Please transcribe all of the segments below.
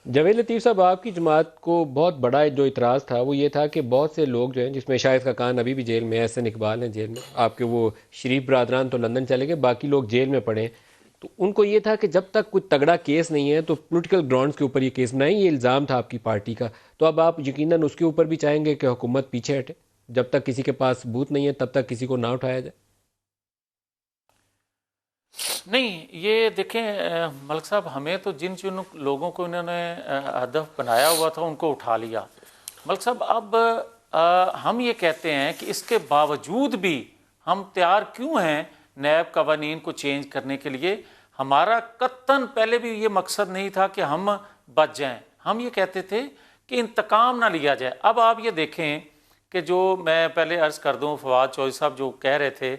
जावेद लतीफ़ साहब, आपकी जमात को बहुत बड़ा जो इतराज़ था वो ये था कि बहुत से लोग जो हैं, जिसमें शाहिद खाकान अभी भी जेल में है, एहसन इकबाल हैं जेल में, आपके वो शरीफ बरदरान तो लंदन चले गए, बाकी लोग जेल में पड़े हैं। तो उनको ये था कि जब तक कोई तगड़ा केस नहीं है तो पॉलिटिकल ग्राउंड्स के ऊपर ये केस बनाएं, ये इल्ज़ाम था आपकी पार्टी का। तो अब आप यकीनन उसके ऊपर भी चाहेंगे कि हुकूमत पीछे हटे, जब तक किसी के पास सबूत नहीं है तब तक किसी को ना उठाया जाए। नहीं, ये देखें मलिक साहब, हमें तो जिन जिन लोगों को इन्होंने हदफ बनाया हुआ था उनको उठा लिया। मलिक साहब, अब हम ये कहते हैं कि इसके बावजूद भी हम तैयार क्यों हैं नैब कवानीन को चेंज करने के लिए। हमारा कत्तन पहले भी ये मकसद नहीं था कि हम बच जाएं। हम ये कहते थे कि इंतकाम ना लिया जाए। अब आप ये देखें कि जो मैं पहले अर्ज़ कर दूं, फवाद चौधरी साहब जो कह रहे थे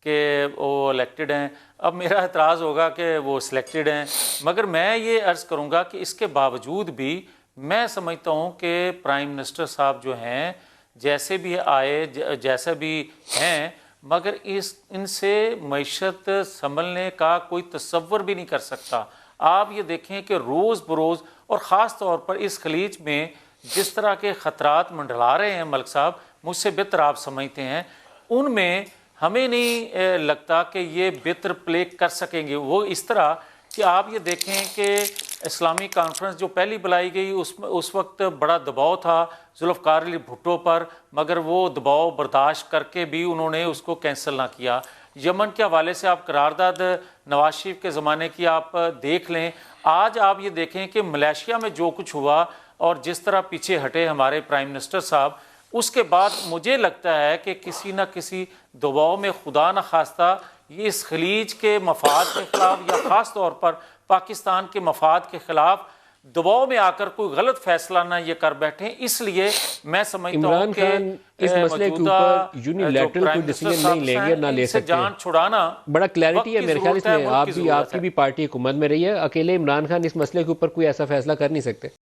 कि वो इलेक्टेड हैं, अब मेरा एतराज़ होगा कि वो सिलेक्टेड हैं, मगर मैं ये अर्ज़ करूँगा कि इसके बावजूद भी मैं समझता हूँ कि प्राइम मिनिस्टर साहब जो हैं, जैसे भी आए जैसे भी हैं, मगर इनसे मईशत संभलने का कोई तसव्वुर भी नहीं कर सकता। आप ये देखें कि रोज़ बरोज़ और ख़ास तौर पर इस खलीज में जिस तरह के ख़तरात मंडला रहे हैं मलिक साहब, मुझसे बेहतर आप समझते हैं, उनमें हमें नहीं लगता कि ये बेहतर प्ले कर सकेंगे। वो इस तरह कि आप ये देखें कि इस्लामी कॉन्फ्रेंस जो पहली बुलाई गई उस वक्त बड़ा दबाव था जुल्फ़िकार अली भुट्टो पर, मगर वो दबाव बर्दाश्त करके भी उन्होंने उसको कैंसिल ना किया। यमन के हवाले से आप करारदाद नवाज शरीफ के ज़माने की आप देख लें। आज आप ये देखें कि मलेशिया में जो कुछ हुआ और जिस तरह पीछे हटे हमारे प्राइम मिनिस्टर साहब, उसके बाद मुझे लगता है कि किसी न किसी दबाव में खुदा न खास्ता ये इस खलीज के मफाद के ख़िलाफ़ या ख़ास तौर पर पाकिस्तान के मफाद के ख़िलाफ़ दबाव में आकर कोई गलत फैसला ना ये कर बैठे। इसलिए मैं समझता हूँ कि इस मसले के ऊपर यूनिलैटरल कोई डिसीजन नहीं लेंगे, ना ले सकते। जान छुड़ाना बड़ा क्लैरिटी है मेरे ख्याल इसमें। आपकी भी भी आपकी भी पार्टी हुकूमत में रही है, अकेले इमरान खान इस मसले के ऊपर कोई ऐसा फैसला कर नहीं सकते।